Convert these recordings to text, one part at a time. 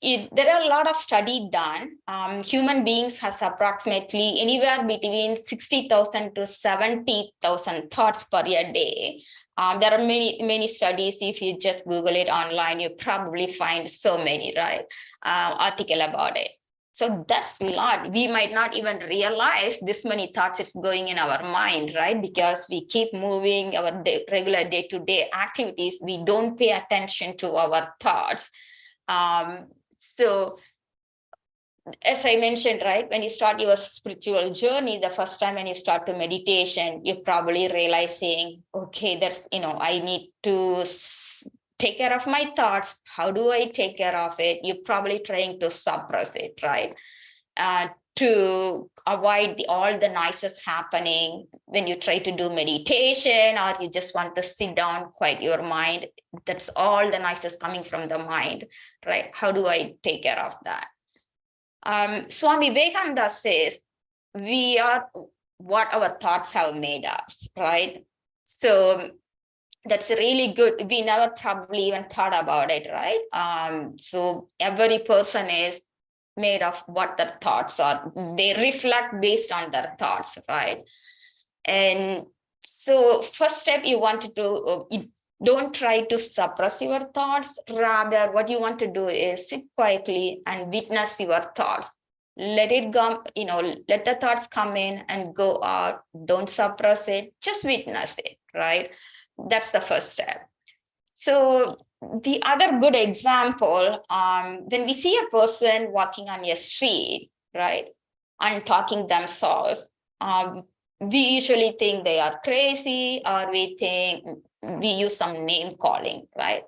there are a lot of study done. Human beings has approximately anywhere between 60,000 to 70,000 thoughts per day. There are many studies. If you just Google it online, you probably find so many, right? Article about it. So that's a lot. We might not even realize this many thoughts is going in our mind, right? Because we keep moving our regular day-to-day activities. We don't pay attention to our thoughts. So as I mentioned, right, when you start your spiritual journey, the first time when you start to meditation, you're probably realizing, okay, there's, I need to take care of my thoughts. How do I take care of it? You're probably trying to suppress it, right? To avoid all the noises happening when you try to do meditation, or you just want to sit down, quiet your mind. That's all the noises coming from the mind, right? How do I take care of that? Swami Vivekananda says, we are what our thoughts have made us, right? So that's really good. We never probably even thought about it, right? So every person is made of what their thoughts are. They reflect based on their thoughts, right? And so first step, you want to do, don't try to suppress your thoughts. Rather, what you want to do is sit quietly and witness your thoughts. Let it go, let the thoughts come in and go out. Don't suppress it, just witness it, right? That's the first step. So the other good example, when we see a person walking on a street, right, and talking themselves, we usually think they are crazy, or we use some name calling, right?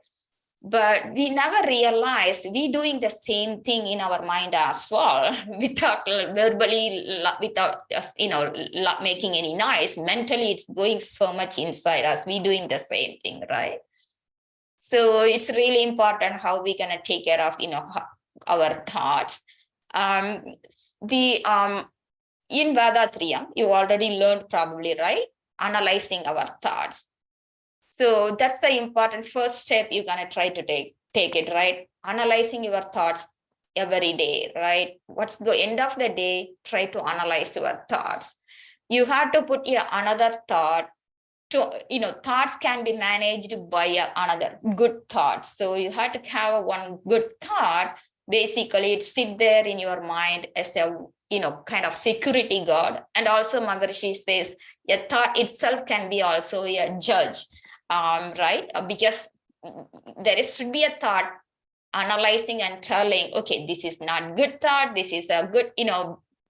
But we never realized we doing the same thing in our mind as well, without verbally, without making any noise. Mentally, it's going so much inside us. We doing the same thing, right? So it's really important how we gonna take care of our thoughts. In Vadatriyam, you already learned probably, right? Analyzing our thoughts. So that's the important first step you're gonna try to take it, right? Analyzing your thoughts every day, right? What's the end of the day? Try to analyze your thoughts. You have to put another thought. Thoughts can be managed by another good thought. So you have to have one good thought. Basically, it sit there in your mind as a kind of security guard. And also Maharishi says a thought itself can be also a judge, right? Because should be a thought analyzing and telling, okay, this is not good thought, this is a good,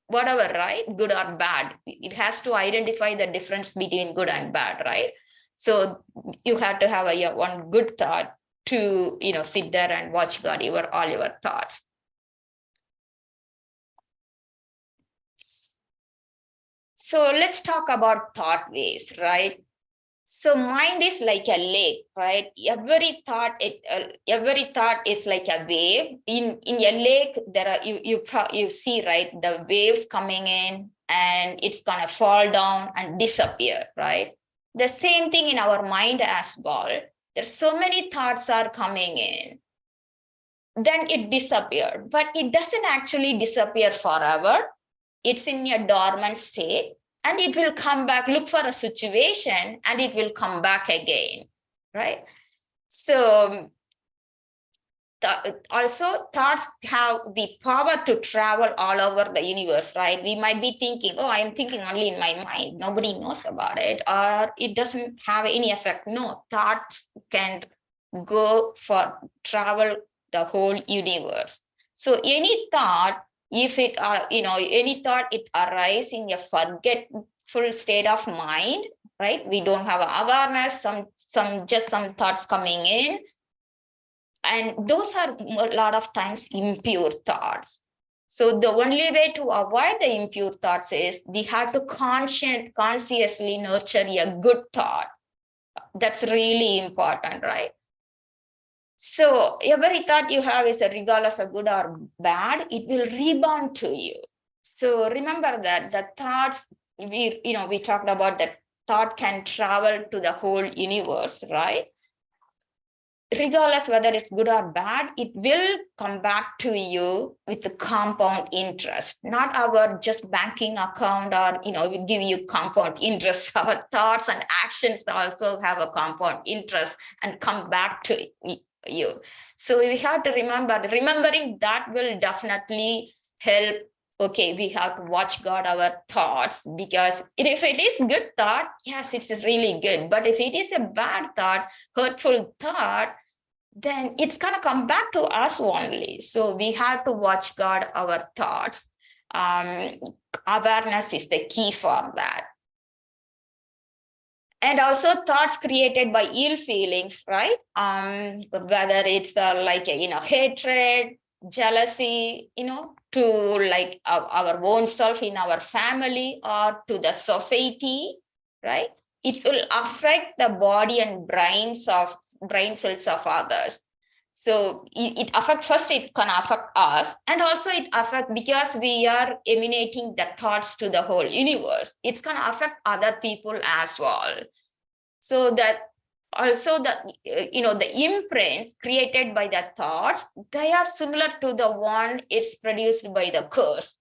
whatever, right? Good or bad. It has to identify the difference between good and bad, right? So you have to have one good thought to, sit there and watch God, all your thoughts. So let's talk about thought waves, right? So mind is like a lake, right? Every thought is like a wave. In a lake, there are you see, right, the waves coming in, and it's gonna fall down and disappear, right? The same thing in our mind as well. There's so many thoughts are coming in, then it disappeared, but it doesn't actually disappear forever. It's in a dormant state, and it will come back, look for a situation, and it will come back again, right? So also thoughts have the power to travel all over the universe, right? We might be thinking, oh, I'm thinking only in my mind, nobody knows about it, or it doesn't have any effect. No, thoughts can go for travel the whole universe. So any thought, if it any thought, it arises in a forgetful state of mind, right? We don't have awareness, some thoughts coming in, and those are a lot of times impure thoughts. So the only way to avoid the impure thoughts is we have to consciously nurture a good thought. That's really important, right? So every thought you have is regardless of good or bad, it will rebound to you. So remember that the thoughts, we talked about that thought can travel to the whole universe, right? regardless whether it's good or bad, it will come back to you with the compound interest, not our just banking account or, we give you compound interest. Our thoughts and actions also have a compound interest and come back to you. So we have to remembering that will definitely help. Okay, we have to watch God our thoughts, because if it is good thought, yes, it is really good. But if it is a bad thought, hurtful thought, then it's going to come back to us only. So we have to watch God our thoughts. Awareness is the key for that. And also thoughts created by ill feelings, right? Whether it's hatred, jealousy, to like our own self in our family or to the society, right? It will affect the body and brain cells of others. So it affect, first it can affect us, and also it affect, because we are emanating the thoughts to the whole universe, it's going to affect other people as well. So that also the imprints created by the thoughts, they are similar to the one it's produced by the curse,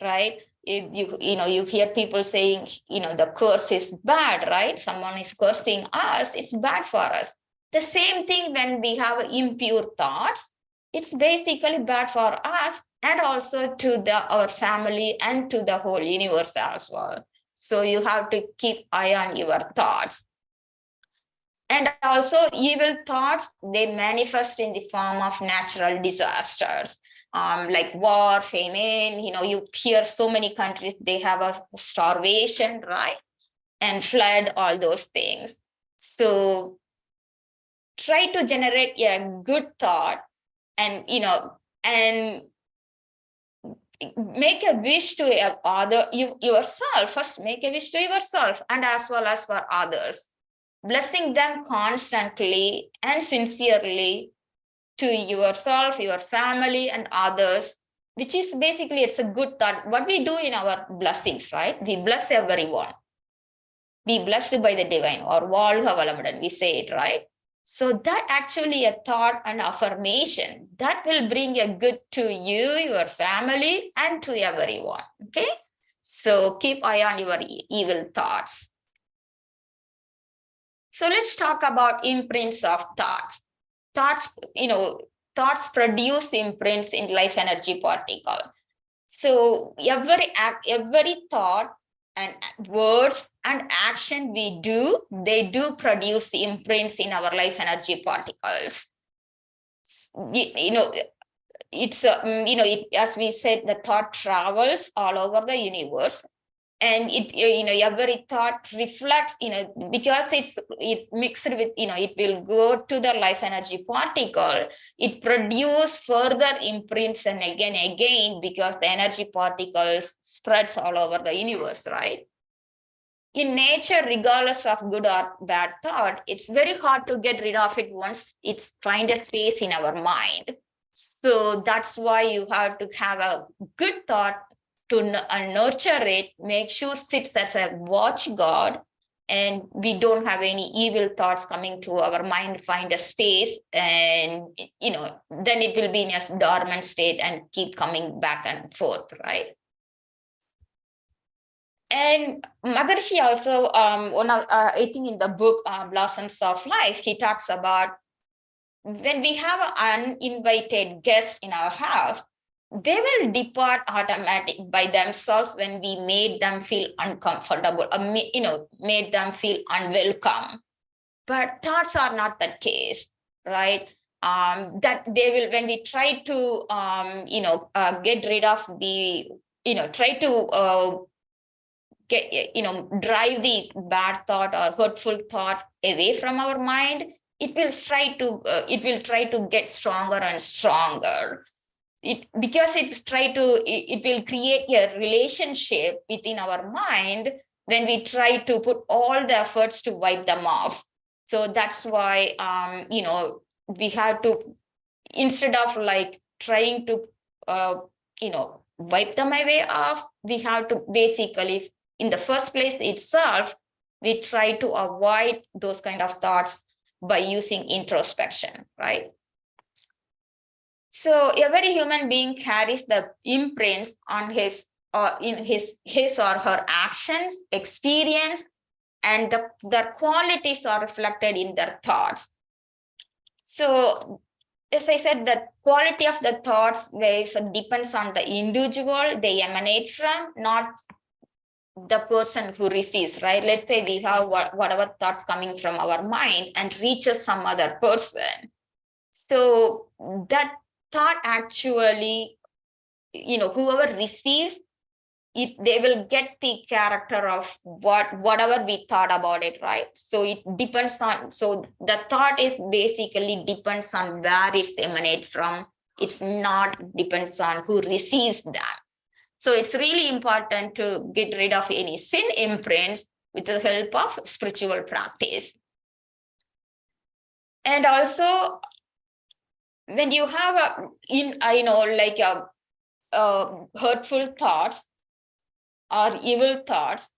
right? If you hear people saying, the curse is bad, right? Someone is cursing us, it's bad for us. The same thing when we have impure thoughts, it's basically bad for us and also to our family and to the whole universe as well. So you have to keep eye on your thoughts. And also evil thoughts, they manifest in the form of natural disasters, like war, famine. You hear so many countries, they have a starvation, right? And flood, all those things. So try to generate a good thought, and and make a wish to yourself. First, make a wish to yourself and as well as for others, blessing them constantly and sincerely to yourself, your family, and others, which is basically, it's a good thought. What we do in our blessings, right? We bless everyone. Be blessed by the divine, or Valga Valamudan, we say it, right? So that actually a thought and affirmation that will bring a good to you, your family, and to everyone. Okay. So keep eye on your evil thoughts. So let's talk about imprints of thoughts. Thoughts produce imprints in life energy particle. So every thought and words and action we do, they do produce imprints in our life energy particles. It's as we said, the thought travels all over the universe, and every thought reflects, because it mixed with, it will go to the life energy particle. It produce further imprints, and again, because the energy particles spreads all over the universe, right? In nature, regardless of good or bad thought, it's very hard to get rid of it once it's find a space in our mind. So that's why you have to have a good thought to nurture it, make sure sits as a watch God, and we don't have any evil thoughts coming to our mind, find a space, and then it will be in a dormant state and keep coming back and forth, right? And Maharishi also, I think in the book Blossoms of Life, he talks about when we have an uninvited guest in our house, they will depart automatic by themselves when we made them feel uncomfortable, made them feel unwelcome. But thoughts are not that case, right? That they will, when we try to, get rid of the, try to drive the bad thought or hurtful thought away from our mind, it will try to get stronger and stronger. Because it will create a relationship within our mind when we try to put all the efforts to wipe them off. So that's why we have to, instead of like trying to wipe them away off, we have to basically, in the first place itself, we try to avoid those kind of thoughts by using introspection, right? So every human being carries the imprints on his or in his or her actions, experience, and their qualities are reflected in their thoughts. So as I said, the quality of the thoughts waves depends on the individual they emanate from, not the person who receives, right? Let's say we have whatever thoughts coming from our mind and reaches some other person. So that thought actually, whoever receives it, they will get the character of whatever we thought about it, right? So it depends on, so the thought is basically depends on where it's emanate from. It's not depends on who receives that. So it's really important to get rid of any sin imprints with the help of spiritual practice. And also, when you have hurtful thoughts or evil thoughts,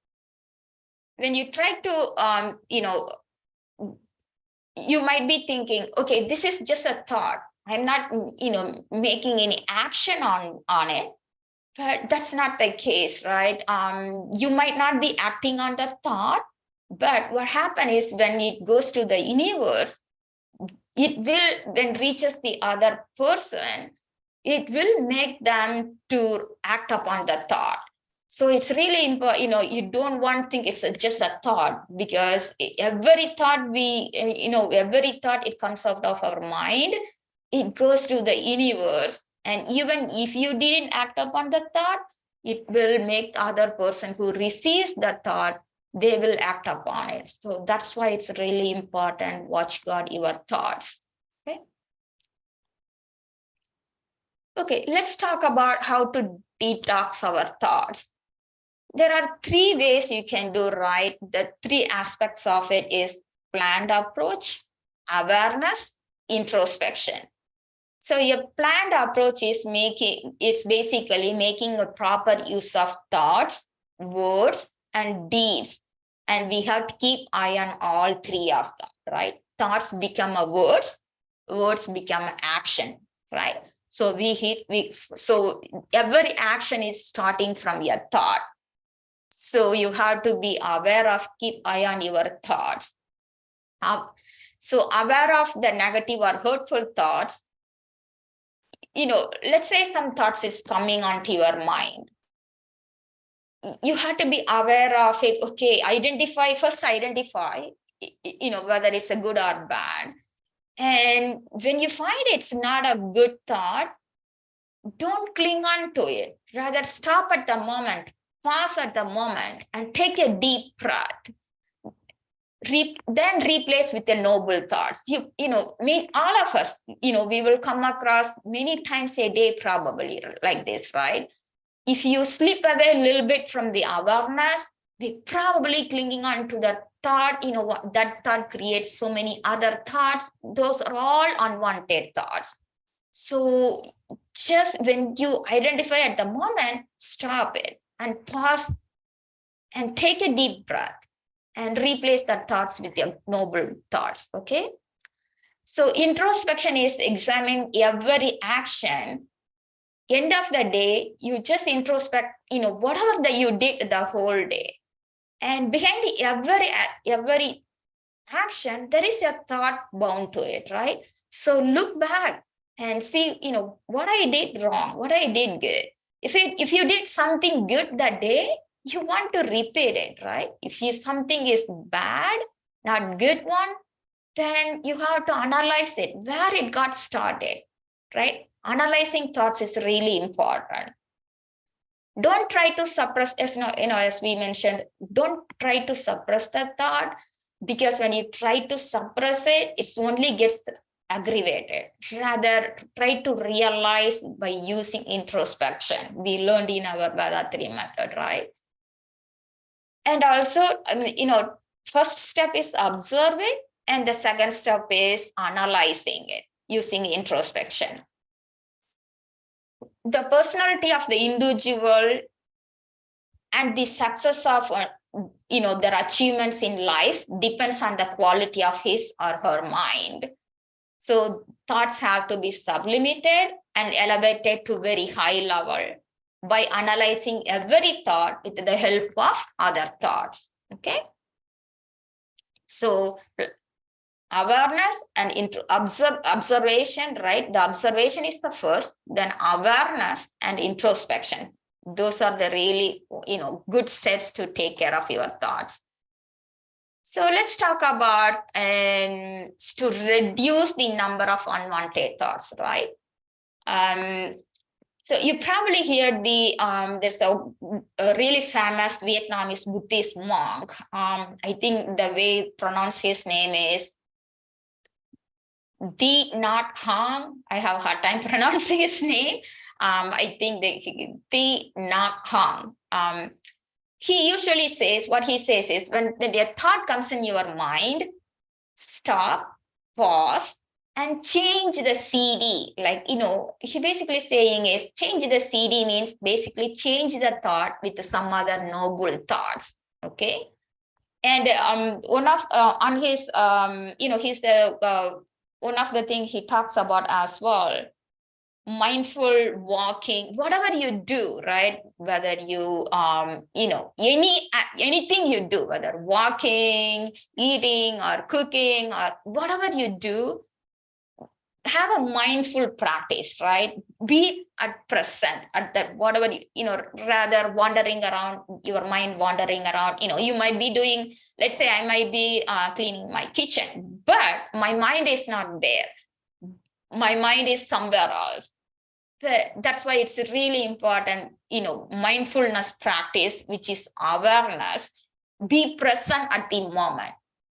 when you try to, you might be thinking, okay, this is just a thought. I'm not, making any action on it. But that's not the case, right? You might not be acting on the thought, but what happens is when it goes to the universe, it will, when reaches the other person, it will make them to act upon the thought. So it's really important, you don't want to think it's just a thought, because every thought every thought it comes out of our mind, it goes to the universe. And even if you didn't act upon the thought, it will make the other person who receives the thought, they will act upon it. So that's why it's really important, watch God your thoughts. Okay, let's talk about how to detox our thoughts. There are 3 ways you can do, right? The 3 aspects of it is planned approach, awareness, introspection. So a planned approach is basically making a proper use of thoughts, words, and deeds. And we have to keep eye on all 3 of them, right? Thoughts become a words become action, right? So so every action is starting from your thought. So you have to be aware of, keep eye on your thoughts. So aware of the negative or hurtful thoughts. Let's say some thoughts is coming onto your mind. You have to be aware of it. Okay, identify, whether it's a good or bad. And when you find it's not a good thought, don't cling on to it. Rather stop at the moment, pause at the moment, and take a deep breath. Then replace with the noble thoughts. All of us, we will come across many times a day, probably like this, right? If you slip away a little bit from the awareness, we probably clinging on to that thought. That thought creates so many other thoughts. Those are all unwanted thoughts. So just when you identify at the moment, stop it and pause and take a deep breath and replace the thoughts with your noble thoughts, okay? So introspection is examining every action. End of the day, you just introspect, whatever that you did the whole day. And behind every action, there is a thought bound to it, right? So look back and see, what I did wrong, what I did good. If you did something good that day, you want to repeat it, right? If something is bad, not good one, then you have to analyze it, where it got started, right? Analyzing thoughts is really important. Don't try to suppress, as we mentioned, don't try to suppress the thought, because when you try to suppress it, it only gets aggravated. Rather, try to realize by using introspection. We learned in our Vadatri method, right? And also, first step is observe it, and the second step is analyzing it using introspection. The personality of the individual and the success of their achievements in life depends on the quality of his or her mind. So thoughts have to be sublimated and elevated to very high level by analyzing every thought with the help of other thoughts. Okay. So awareness and observation, right? The observation is the first, then awareness and introspection. Those are the really, good steps to take care of your thoughts. So let's talk about to reduce the number of unwanted thoughts, right? So you probably heard there's a really famous Vietnamese Buddhist monk. I think the way pronounce his name is Thich Hang. I have a hard time pronouncing his name. I think Thich Hang. He usually says, what he says is, when the thought comes in your mind, stop, pause, and change the CD. Like, he basically saying is change the CD means basically change the thought with some other noble thoughts. Okay. And one of on his he's the one of the things he talks about as well, mindful walking, whatever you do, right? Whether you anything you do, whether walking, eating, or cooking, or whatever you do, have a mindful practice, right? Be at present at that, whatever rather wandering around, your mind wandering around. You might be doing, let's say I might be cleaning my kitchen, but my mind is not there. My mind is somewhere else. But that's why it's really important, mindfulness practice, which is awareness. Be present at the moment.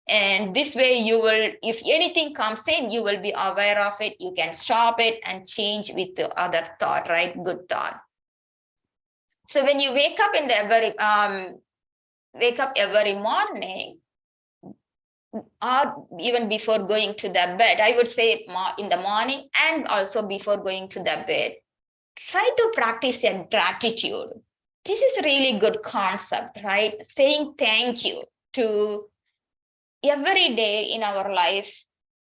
And this way you will, if anything comes in, you will be aware of it. You can stop it and change with the other thought, right? Good thought. So when you wake up every morning, or even before going to the bed, I would say in the morning and also before going to the bed, try to practice your gratitude. This is a really good concept, right? Saying thank you to every day in our life.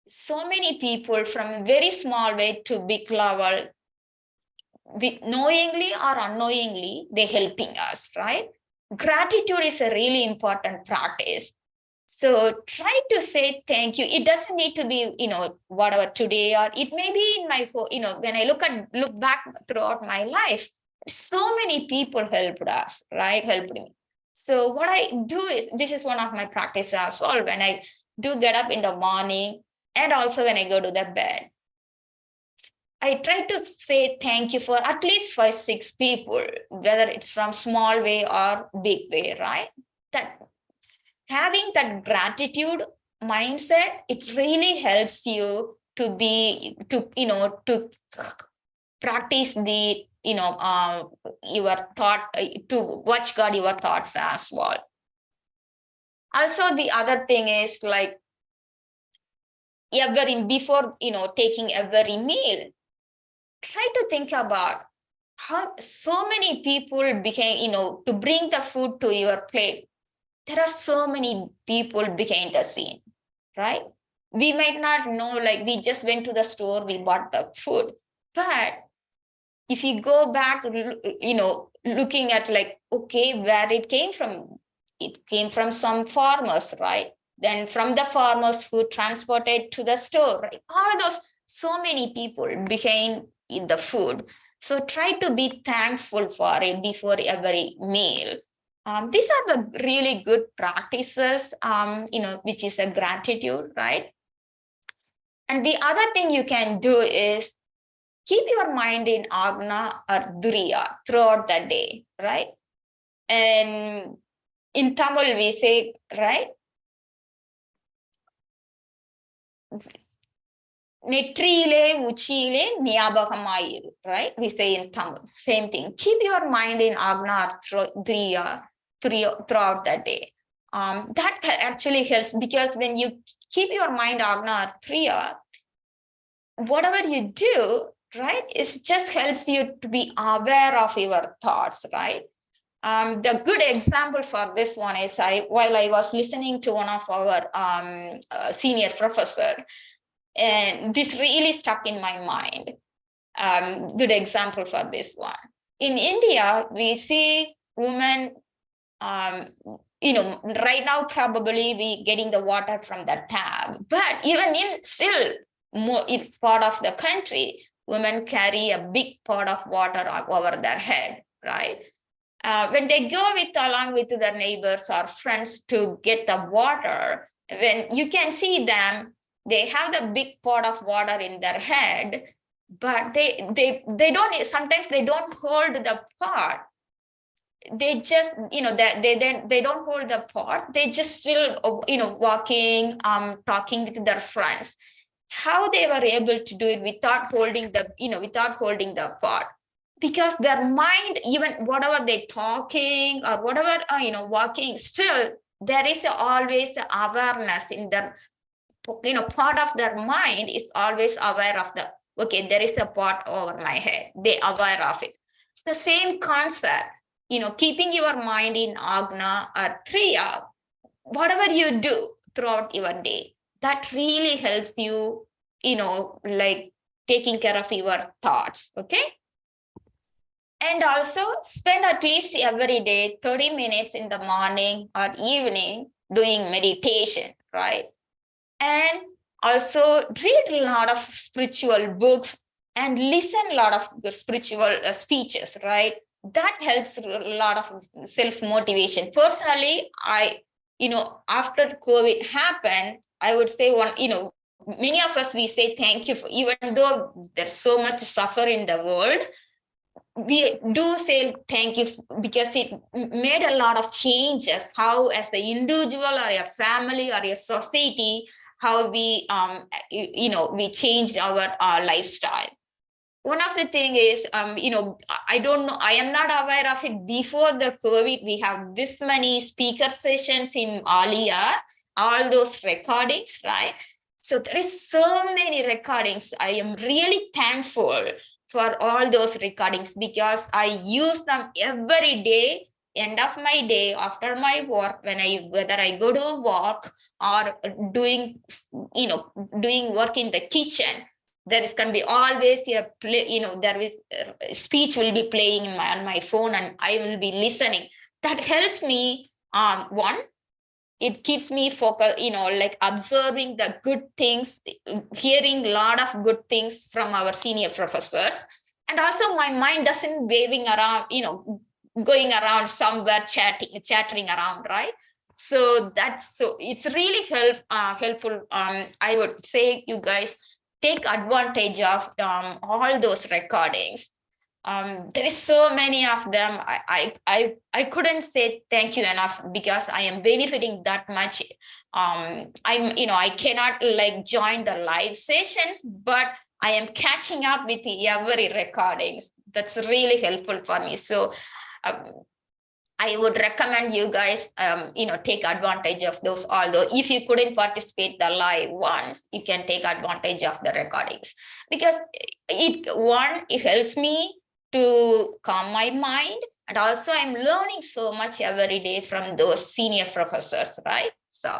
So many people from very small way to big level, knowingly or unknowingly, they're helping us, right? Gratitude is a really important practice. So try to say thank you. It doesn't need to be, whatever today, or it may be in my, when I look back throughout my life, so many people helped us, right? Helped me. So what I do is, this is one of my practices as well. When I do get up in the morning and also when I go to the bed, I try to say thank you for at least 5-6 people, whether it's from small way or big way, right? That having that gratitude mindset, it really helps you to practice the, your thought, to watch God your thoughts as well. Also, the other thing is like before, taking every meal, try to think about how so many people became, to bring the food to your plate. There are so many people behind the scene, right? We might not know, like we just went to the store, we bought the food. But if you go back, looking at like, okay, where it came from some farmers, right? Then from the farmers who transported to the store, right? All those, so many people behind in the food. So try to be thankful for it before every meal. These are the really good practices, which is a gratitude, right? And the other thing you can do is keep your mind in Agna or Duriya throughout the day, right? And in Tamil, we say, right? Netrile, uchile, nyabagamayiru, right? We say in Tamil, same thing. Keep your mind in Agna or Duriya throughout the day. That actually helps, because when you keep your mind Agna or Kriya, whatever you do, right, it just helps you to be aware of your thoughts, right? The good example for this one is while I was listening to one of our senior professor, and this really stuck in my mind. Good example for this one. In India, we see women, right now probably we getting the water from the tap, but even in still more in part of the country, women carry a big pot of water over their head, right? When they go with along with their neighbors or friends to get the water, when you can see them, they have the big pot of water in their head, but they don't, sometimes they don't hold the pot. They just, they don't hold the pot. They just still, walking, talking with their friends. How they were able to do it without holding the pot? Because their mind, even whatever they're talking or whatever, walking, still there is always the awareness in their, part of their mind is always aware of okay, there is a pot over my head. They aware of it. It's the same concept, keeping your mind in Agna or Kriya, whatever you do throughout your day, that really helps you, like taking care of your thoughts, okay? And also spend at least every day 30 minutes in the morning or evening doing meditation, right? And also read a lot of spiritual books and listen a lot of good spiritual speeches, right? That helps a lot of self-motivation. Personally, after COVID happened, I would say many of us, we say thank you for, even though there's so much suffer in the world, we do say thank you because it made a lot of changes, how as an individual or a family or a society, how we we changed our lifestyle. One of the thing is, I don't know, I am not aware of it before the COVID. We have this many speaker sessions in Alia, all those recordings, right? So there is so many recordings. I am really thankful for all those recordings because I use them every day, end of my day, after my work, whether I go to work or doing work in the kitchen. There is can be always a play, there is speech will be playing on my phone and I will be listening. That helps me. One, it keeps me focused, like observing the good things, hearing a lot of good things from our senior professors. And also my mind doesn't waving around, going around somewhere chattering around, right? So it's really helpful. I would say you guys take advantage of all those recordings. There is so many of them. I couldn't say thank you enough because I am benefiting that much. I cannot like join the live sessions, but I am catching up with every recordings. That's really helpful for me. So I would recommend you guys, take advantage of those. Although if you couldn't participate the live ones, you can take advantage of the recordings because it helps me to calm my mind. And also I'm learning so much every day from those senior professors, right? So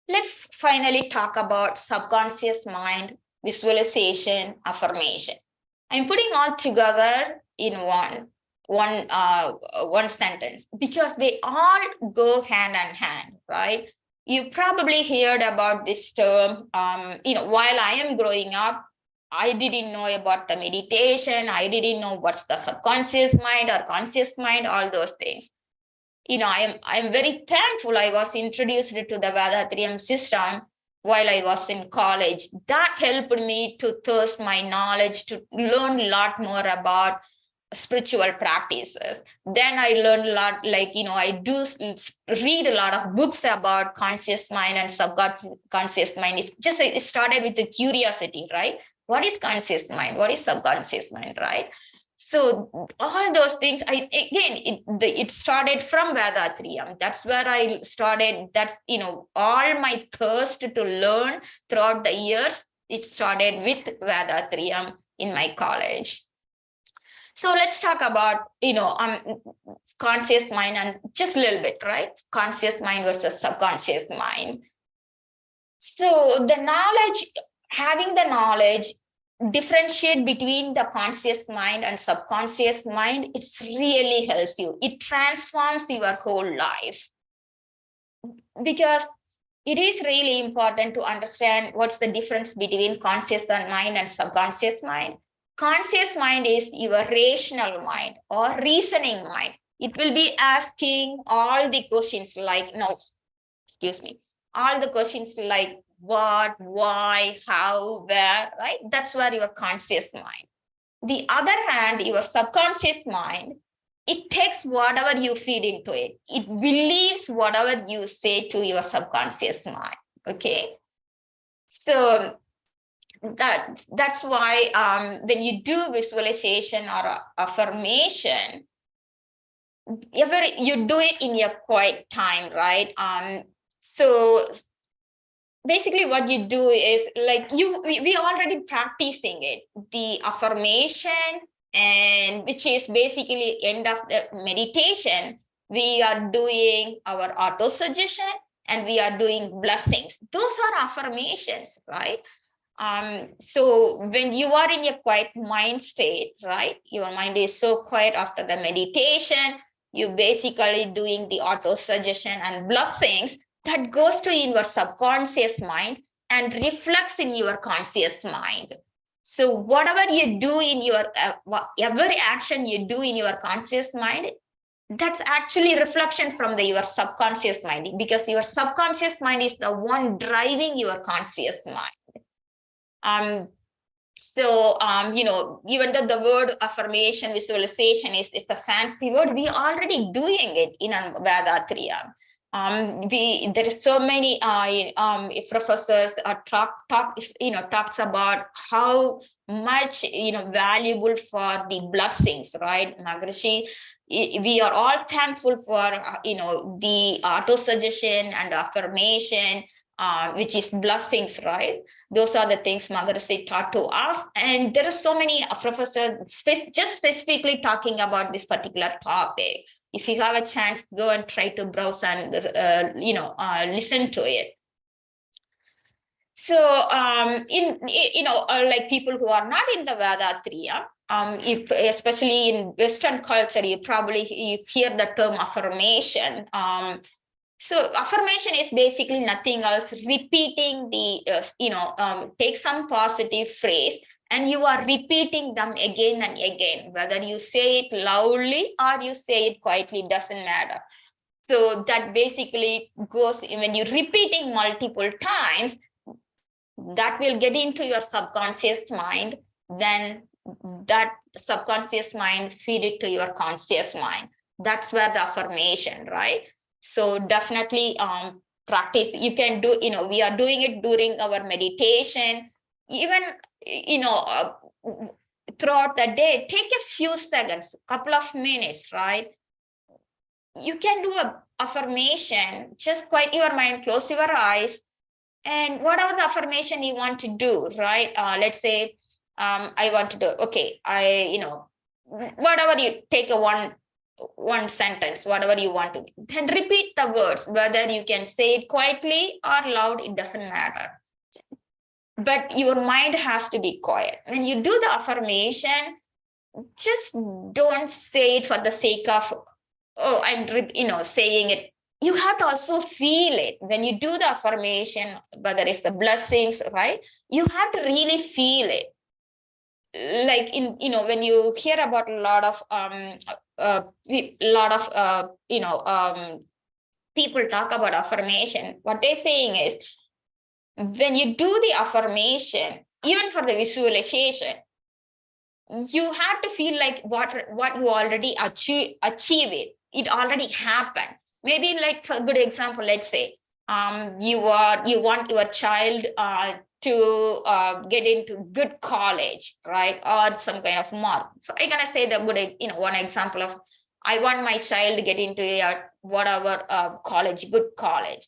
let's finally talk about subconscious mind, visualization, affirmation. I'm putting all together in one sentence because they all go hand in hand, right? You probably heard about this term. While I am growing up, I didn't know about the meditation. I didn't know what's the subconscious mind or conscious mind, all those things. I'm very thankful I was introduced to the Vedatrium system while I was in college. That helped me to thirst my knowledge, to learn a lot more about spiritual practices. Then I learned a lot, I do read a lot of books about conscious mind and subconscious mind. It started with the curiosity, right? What is conscious mind? What is subconscious mind, right? So all those things, it started from Vedatrium. That's where I started. That's, all my thirst to learn throughout the years it started with Vedatriyam in my college. So let's talk about, conscious mind and just a little bit, right? Conscious mind versus subconscious mind. So the knowledge, having the knowledge, differentiate between the conscious mind and subconscious mind, it really helps you. It transforms your whole life, because it is really important to understand what's the difference between conscious mind and subconscious mind. Conscious mind is your rational mind or reasoning mind. It will be asking all the questions like, no, excuse me, all the questions like what, why, how, where, right? That's where your conscious mind. The other hand, your subconscious mind, it takes whatever you feed into it. It believes whatever you say to your subconscious mind. Okay. So that's why when you do visualization or affirmation, you do it in your quiet time, right? So basically what you do is like we already practicing it, the affirmation, and which is basically end of the meditation. We are doing our auto suggestion and we are doing blessings. Those are affirmations, right? So when you are in a quiet mind state, right, your mind is so quiet after the meditation, you basically doing the auto suggestion and blessings that goes to your subconscious mind and reflects in your conscious mind. So whatever you do in your every action you do in your conscious mind, that's actually reflection from your subconscious mind, because your subconscious mind is the one driving your conscious mind. Even though the word affirmation, visualization is a fancy word, we already doing it in Vedatriyam. There is so many professors talks about how much valuable for the blessings, right, Maharishi? We are all thankful for the auto suggestion and affirmation, which is blessings, right? Those are the things Maharishi taught to us. And there are so many professors just specifically talking about this particular topic. If you have a chance, go and try to browse and listen to it. So like people who are not in the Vedatriya, especially in Western culture, you hear the term affirmation. So affirmation is basically nothing else, repeating take some positive phrase and you are repeating them again and again, whether you say it loudly or you say it quietly, doesn't matter. So that basically goes, when you're repeating multiple times, that will get into your subconscious mind, then that subconscious mind feed it to your conscious mind. That's where the affirmation, right? So definitely practice. You can do, we are doing it during our meditation, even, throughout the day, take a few seconds, couple of minutes, right? You can do a affirmation, just quiet your mind, close your eyes, and whatever the affirmation you want to do, right? Let's say I want to do, okay, whatever you take one sentence, whatever you want to, then repeat the words, whether you can say it quietly or loud, it doesn't matter. But your mind has to be quiet. When you do the affirmation, just don't say it for the sake of, oh, I'm saying it. You have to also feel it. When you do the affirmation, whether it's the blessings, right? You have to really feel it. Like when you hear about a lot of people talk about affirmation, what they're saying is, when you do the affirmation, even for the visualization, you have to feel like what you already achieve it. It already happened. Maybe like a good example, let's say you want your child to get into good college, right? Or some kind of mark. So I'm gonna say the good, one example of, I want my child to get into a whatever college, good college.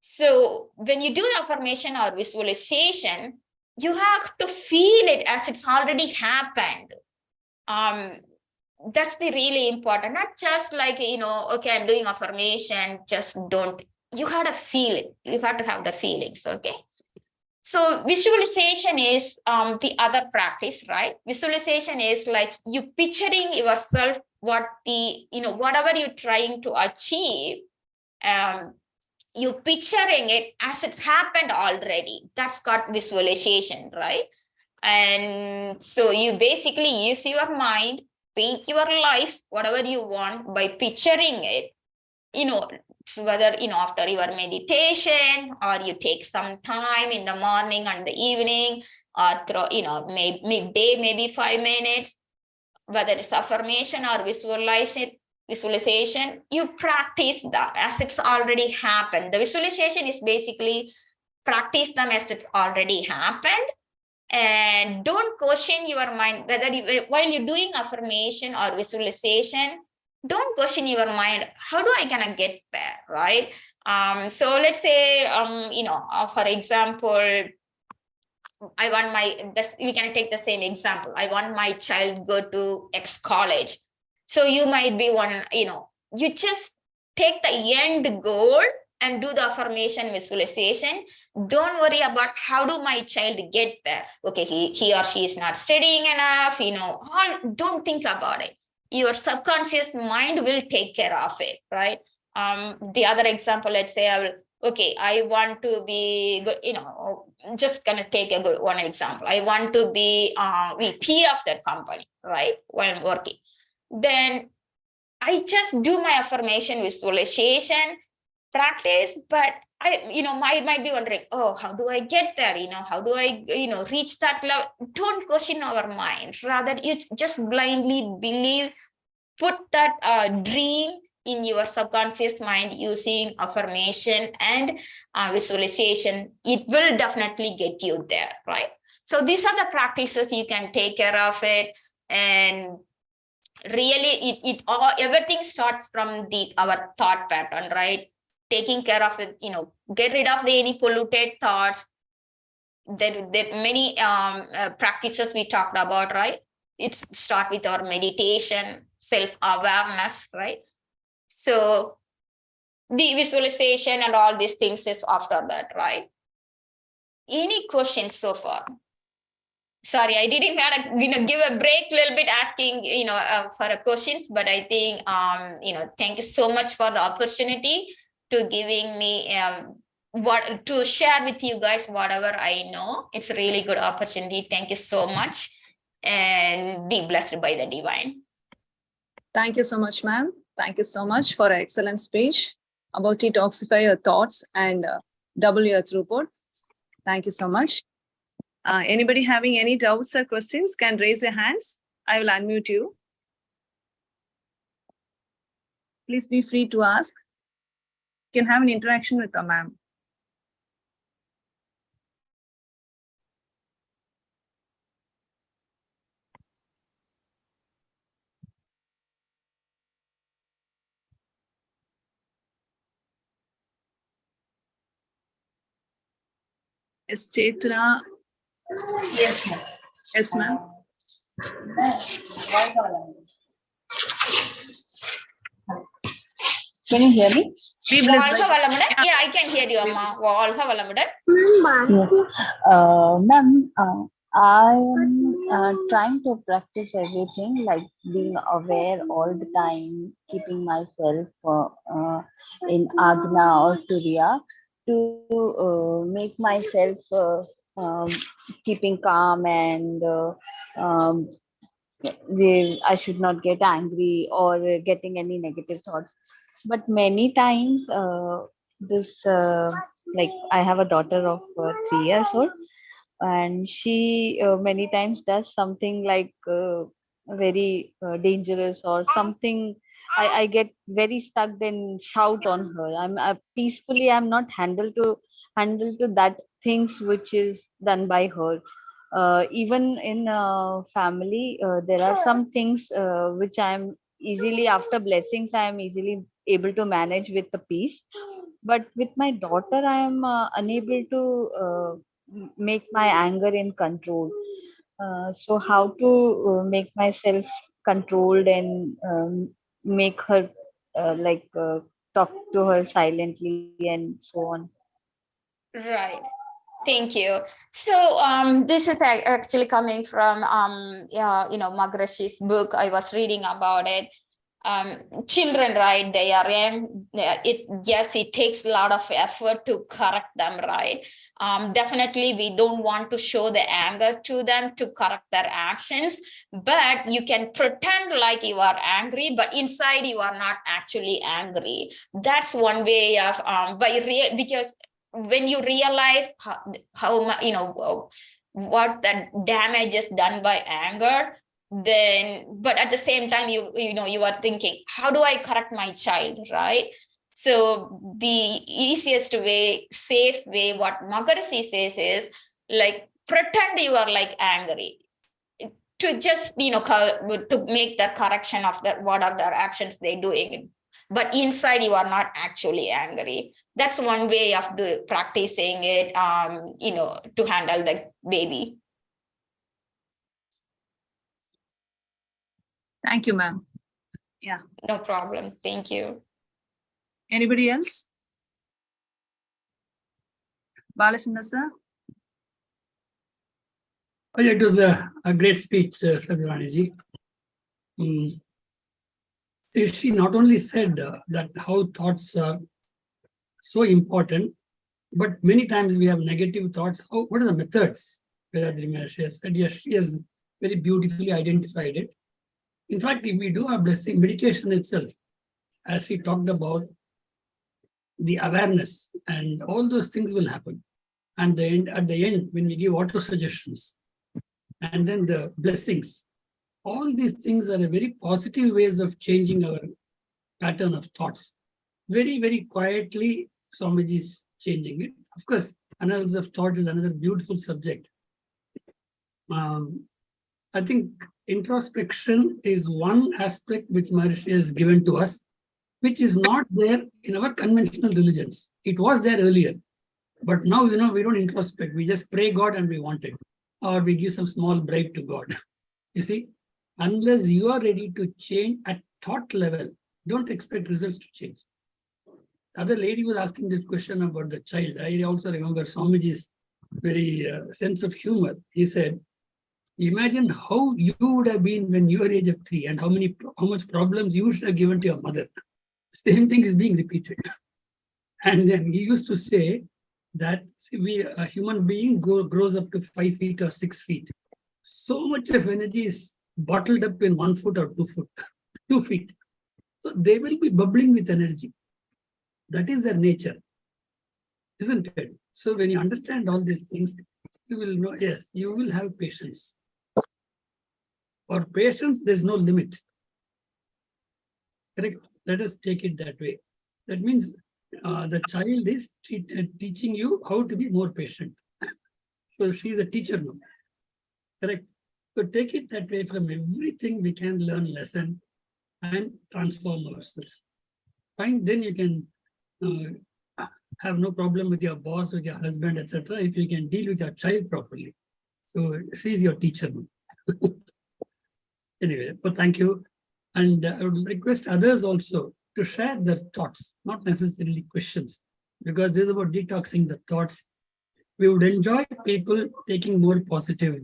So when you do the affirmation or visualization, you have to feel it as it's already happened. That's the really important, not just like, okay, I'm doing affirmation, just don't, you have to feel it, you have to have the feelings. Okay, so visualization is the other practice, right? Visualization is like you picturing yourself, what the, whatever you're trying to achieve, um, you picturing it as it's happened already. That's got visualization, right? And so you basically use your mind, paint your life, whatever you want by picturing it, whether, after your meditation, or you take some time in the morning and the evening, or through, midday, maybe 5 minutes, whether it's affirmation or visualization, you practice that as it's already happened. The visualization is basically practice them as it's already happened, and don't question your mind whether while you're doing affirmation or visualization, don't question your mind, how do I gonna get there, right? So let's say, for example, I want we can take the same example. I want my child go to X college. So you might be one, you just take the end goal and do the affirmation visualization. Don't worry about how do my child get there. Okay, he or she is not studying enough, don't think about it. Your subconscious mind will take care of it, right? The other example, let's say okay, I want to be good, just gonna take a good one example. I want to be VP of that company, right? While I'm working. Then I just do my affirmation visualization practice, but might be wondering, oh, how do I get there? How do I, reach that level? Don't question our mind. Rather, you just blindly believe, put that dream in your subconscious mind using affirmation and visualization. It will definitely get you there, right? So these are the practices you can take care of it. And really, it all, everything starts from our thought pattern, right? Taking care of it, get rid of any polluted thoughts. There many practices we talked about, right? It start with our meditation, self-awareness, right? So the visualization and all these things is after that, right? Any questions so far? Sorry, I didn't have to, give a break a little bit asking, for a questions, but I think, thank you so much for the opportunity to giving me what to share with you guys whatever I know. It's a really good opportunity. Thank you so much, and be blessed by the divine. Thank you so much, ma'am. Thank you so much for an excellent speech about detoxify your thoughts and double your throughput. Thank you so much. Anybody having any doubts or questions can raise their hands. I will unmute you. Please be free to ask. You can have an interaction with the ma'am. Yes, Chaitra. Yes, ma'am. Yes, ma'am. Can you hear me? Yeah, I can hear you, Amma. Ma'am, I am trying to practice everything, like being aware all the time, keeping myself in Agna or Turiya to make myself keeping calm and I should not get angry or getting any negative thoughts. But many times, this like I have a daughter of 3 years old, and she many times does something like very dangerous or something. I get very stuck, then shout on her. I'm peacefully. I'm not handle to that things which is done by her. Even in family, there are some things which I'm easily, after blessings, I am easily able to manage with the peace. But with my daughter, I am unable to make my anger in control. So how to make myself controlled and make her talk to her silently and so on. Right. Thank you. So this is actually coming from yeah, Maharishi's book. I was reading about it. Children, right? They are young. Yes, it takes a lot of effort to correct them, right? Definitely, we don't want to show the anger to them to correct their actions, but you can pretend like you are angry, but inside you are not actually angry. That's one way of because when you realize how what that damage is done by anger, then but at the same time you are thinking, how do I correct my child, right? So the easiest way, safe way, what Maharishi says is like pretend you are like angry to just to make the correction of that what are their actions they doing, but inside you are not actually angry. That's one way of practicing it to handle the baby. Thank you, ma'am. Yeah. No problem. Thank you. Anybody else? Balasundar sir? Oh, yeah, it was a great speech, Selvarani ji. She not only said that how thoughts are so important, but many times we have negative thoughts. Oh, what are the methods? She has said, yes, she has very beautifully identified it. In fact, if we do our blessing, meditation itself, as she talked about, the awareness and all those things will happen. And at the end, when we give auto suggestions, and then the blessings, all these things are a very positive ways of changing our pattern of thoughts. Very, very quietly, Swamiji is changing it. Of course, analysis of thought is another beautiful subject. I think introspection is one aspect which Maharishi has given to us, which is not there in our conventional religions. It was there earlier, but now, we don't introspect. We just pray God and we want it, or we give some small bribe to God. You see, unless you are ready to change at thought level, don't expect results to change. The other lady was asking this question about the child. I also remember Swamiji's very sense of humor. He said, imagine how you would have been when you were age of 3 and how much problems you should have given to your mother. Same thing is being repeated. And then he used to say that a human being grows up to 5 feet or 6 feet. So much of energy is bottled up in 1 foot or 2 foot, 2 feet. So they will be bubbling with energy. That is their nature, isn't it? So when you understand all these things, you will know, yes, you will have patience. For patience, there's no limit. Correct? Let us take it that way. That means the child is teaching you how to be more patient. So she's a teacher now. Correct? So take it that way. From everything we can learn lesson and transform ourselves. Fine, then you can have no problem with your boss, with your husband, etc. if you can deal with your child properly. So she's your teacher now. Anyway, but thank you. And I would request others also to share their thoughts, not necessarily questions, because this is about detoxing the thoughts. We would enjoy people taking more positive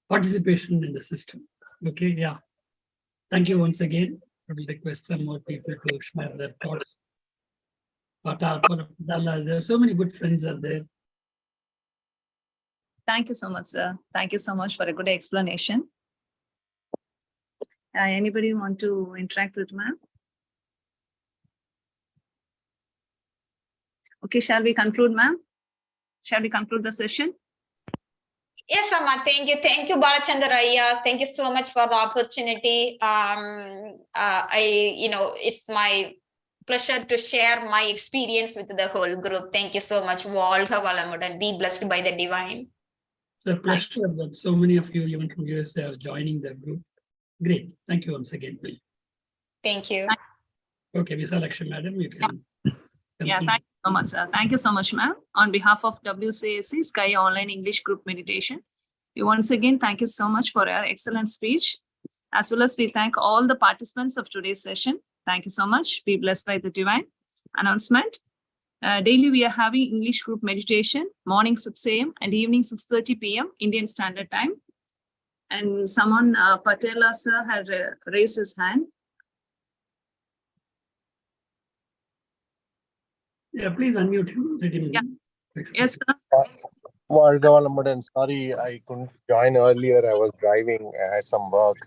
participation in the system. Okay, yeah. Thank you once again. I will request some more people to share their thoughts. There are so many good friends are there. Thank you so much, sir. Thank you so much for a good explanation. Anybody want to interact with ma'am? Okay, shall we conclude, ma'am? Shall we conclude the session? Yes, Amma, thank you. Thank you, Balachandra Raya. Thank you so much for the opportunity. It's my pleasure to share my experience with the whole group. Thank you so much. Walha Valamudan. Be blessed by the divine. It's a pleasure that so many of you, even from USA, are joining the group. Great. Thank you once again. Thank you. Okay, Visalakshmi, madam, you can. Yeah, thank you so much, sir. Thank you so much, ma'am. On behalf of WCSC-SKY Online English Group Meditation, we once again thank you so much for your excellent speech. As well as we thank all the participants of today's session. Thank you so much. Be blessed by the divine. Announcement. Daily we are having English group meditation, morning 6 a.m. and evening 6:30 p.m. Indian Standard Time. And someone, Patela sir, had raised his hand. Yeah, please unmute him. Let him. Yeah. Yes, sir. Sorry, I couldn't join earlier. I was driving. I had some work.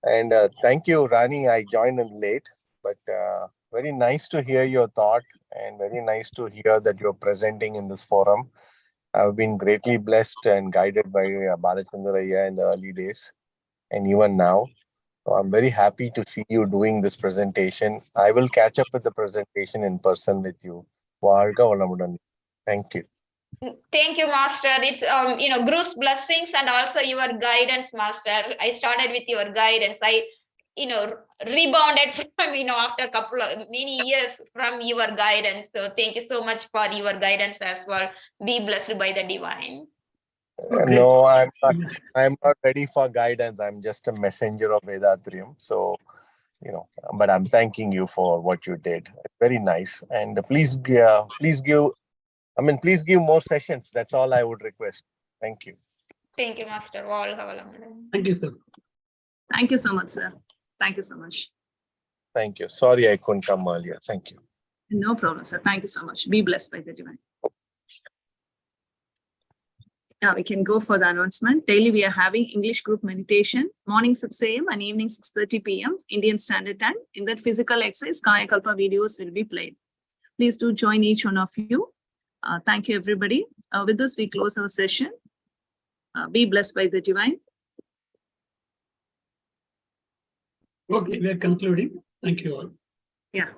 And thank you, Rani. I joined in late, but very nice to hear your thought and very nice to hear that you're presenting in this forum. I've been greatly blessed and guided by Balachandraya in the early days and even now. So I'm very happy to see you doing this presentation. I will catch up with the presentation in person with you. Thank you. Thank you, Master. It's Guru's blessings and also your guidance, Master. I started with your guidance. I rebounded from after a couple of many years from your guidance. So thank you so much for your guidance as well. Be blessed by the divine. Okay. No, I'm not ready for guidance. I'm just a messenger of Vedatrium. So, but I'm thanking you for what you did. Very nice. And please give more sessions. That's all I would request. Thank you. Thank you, Master. Thank you, sir. Thank you so much, sir. Thank you so much. Thank you. Sorry I couldn't come earlier. Thank you. No problem, sir. Thank you so much. Be blessed by the divine. Now we can go for the announcement. Daily we are having English group meditation, morning 6 a.m. and evening 6:30 p.m. Indian Standard Time. In that physical exercise, Kaya Kalpa videos will be played. Please do join each one of you. Thank you, everybody. With this, we close our session. Be blessed by the divine. Okay, we are concluding. Thank you all. Yeah.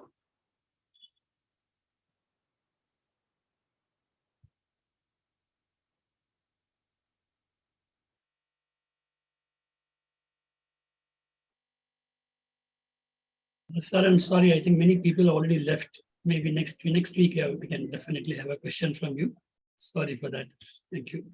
Sir, I'm sorry. I think many people already left. Maybe next week we can definitely have a question from you. Sorry for that. Thank you.